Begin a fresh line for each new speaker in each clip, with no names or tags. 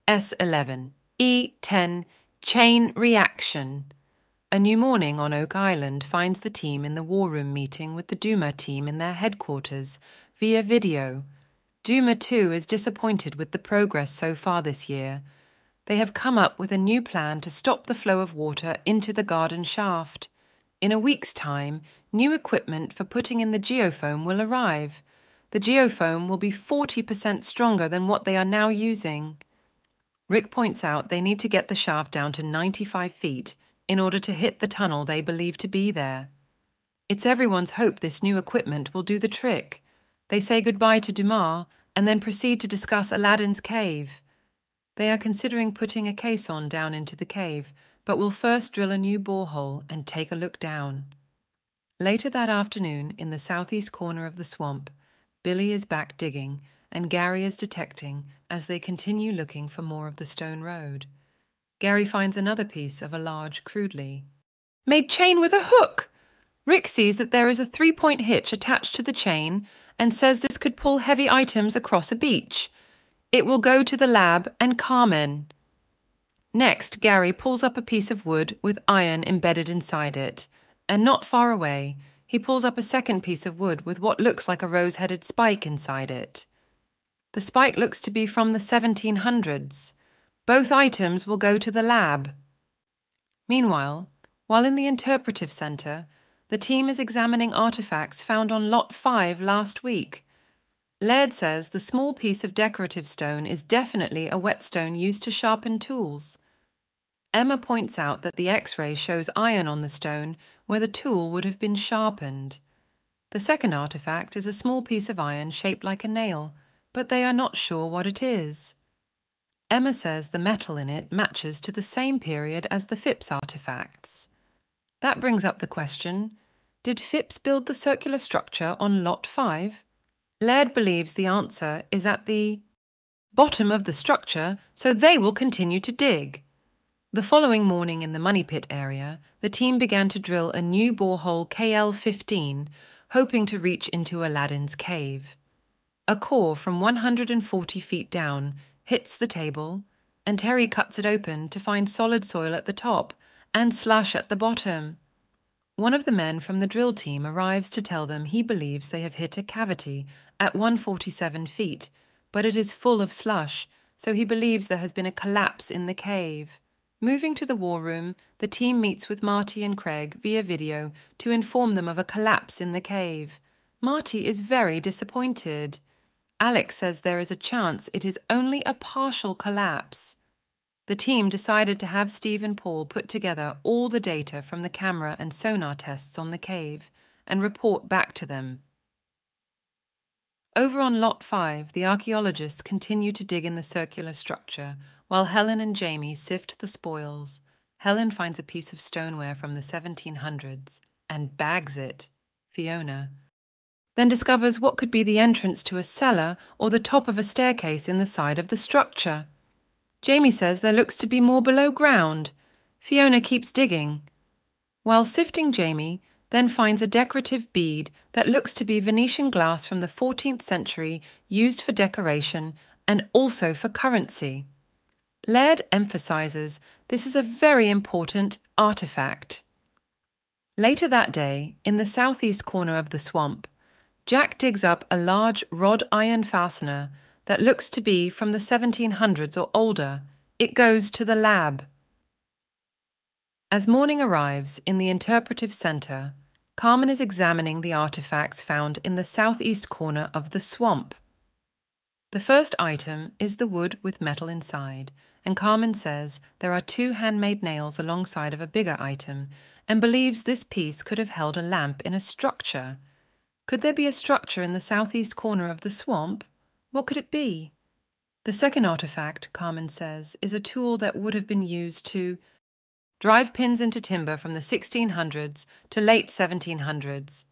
S11, E10, chain reaction. A new morning on Oak Island finds the team in the war room meeting with the Duma team in their headquarters via video. Duma too is disappointed with the progress so far this year. They have come up with a new plan to stop the flow of water into the garden shaft. In a week's time, new equipment for putting in the geofoam will arrive. The geofoam will be 40% stronger than what they are now using. Rick points out they need to get the shaft down to 95 feet in order to hit the tunnel they believe to be there. It's everyone's hope this new equipment will do the trick. They say goodbye to Dumas and then proceed to discuss Aladdin's cave. They are considering putting a caisson down into the cave, but will first drill a new borehole and take a look down. Later that afternoon, in the southeast corner of the swamp, Billy is back digging and Gary is detecting as they continue looking for more of the stone road. Gary finds another piece of a large crudely made chain with a hook. Rick sees that there is a 3-point hitch attached to the chain and says this could pull heavy items across a beach. It will go to the lab and Carmen. Next, Gary pulls up a piece of wood with iron embedded inside it, and not far away, he pulls up a second piece of wood with what looks like a rose-headed spike inside it. The spike looks to be from the 1700s. Both items will go to the lab. Meanwhile, while in the interpretive center, the team is examining artifacts found on Lot 5 last week. Laird says the small piece of decorative stone is definitely a whetstone used to sharpen tools. Emma points out that the X-ray shows iron on the stone where the tool would have been sharpened. The second artifact is a small piece of iron shaped like a nail, but they are not sure what it is. Emma says the metal in it matches to the same period as the Phipps artifacts. That brings up the question, did Phipps build the circular structure on Lot 5? Laird believes the answer is at the bottom of the structure, so they will continue to dig. The following morning in the Money Pit area, the team began to drill a new borehole KL-15, hoping to reach into Aladdin's cave. A core from 140 feet down hits the table, and Terry cuts it open to find solid soil at the top and slush at the bottom. One of the men from the drill team arrives to tell them he believes they have hit a cavity at 147 feet, but it is full of slush, so he believes there has been a collapse in the cave. Moving to the war room, the team meets with Marty and Craig via video to inform them of a collapse in the cave. Marty is very disappointed. Alex says there is a chance it is only a partial collapse. The team decided to have Steve and Paul put together all the data from the camera and sonar tests on the cave and report back to them. Over on Lot 5, the archaeologists continue to dig in the circular structure, while Helen and Jamie sift the spoils. Helen finds a piece of stoneware from the 1700s and bags it, Fiona, then discovers what could be the entrance to a cellar or the top of a staircase in the side of the structure. Jamie says there looks to be more below ground. Fiona keeps digging. While sifting, Jamie then finds a decorative bead that looks to be Venetian glass from the 14th century used for decoration and also for currency. Laird emphasizes this is a very important artifact. Later that day, in the southeast corner of the swamp, Jack digs up a large rod iron fastener that looks to be from the 1700s or older. It goes to the lab. As morning arrives in the interpretive center, Carmen is examining the artifacts found in the southeast corner of the swamp. The first item is the wood with metal inside, and Carmen says there are 2 handmade nails alongside of a bigger item and believes this piece could have held a lamp in a structure. Could there be a structure in the southeast corner of the swamp? What could it be? The second artifact, Carmen says, is a tool that would have been used to drive pins into timber from the 1600s to late 1700s.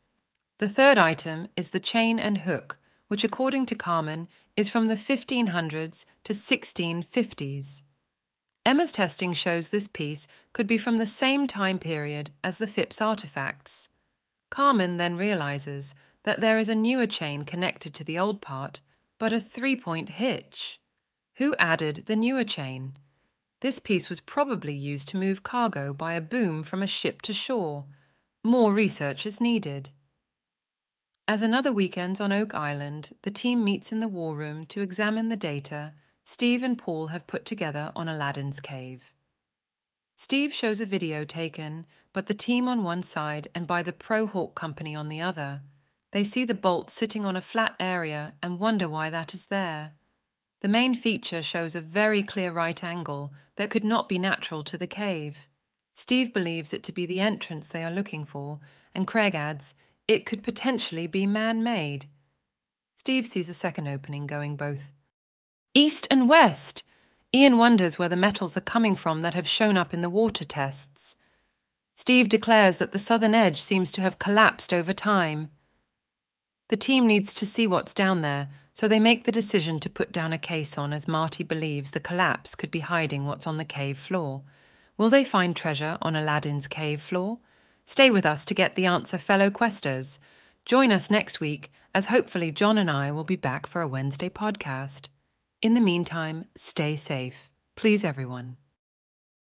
The third item is the chain and hook, which according to Carmen is from the 1500s to 1650s. Emma's testing shows this piece could be from the same time period as the Phipps artifacts. Carmen then realizes that there is a newer chain connected to the old part, but a 3-point hitch. Who added the newer chain? This piece was probably used to move cargo by a boom from a ship to shore. More research is needed. As another weekend on Oak Island, the team meets in the war room to examine the data Steve and Paul have put together on Aladdin's cave. Steve shows a video taken, but the team on one side and by the Pro-Hawk company on the other. They see the bolt sitting on a flat area and wonder why that is there. The main feature shows a very clear right angle that could not be natural to the cave. Steve believes it to be the entrance they are looking for, and Craig adds, it could potentially be man-made. Steve sees a second opening going both east and west. Ian wonders where the metals are coming from that have shown up in the water tests. Steve declares that the southern edge seems to have collapsed over time. The team needs to see what's down there, so they make the decision to put down a caisson as Marty believes the collapse could be hiding what's on the cave floor. Will they find treasure on Aladdin's cave floor? Stay with us to get the answer, fellow questers. Join us next week, as hopefully John and I will be back for a Wednesday podcast. In the meantime, stay safe. Please, everyone.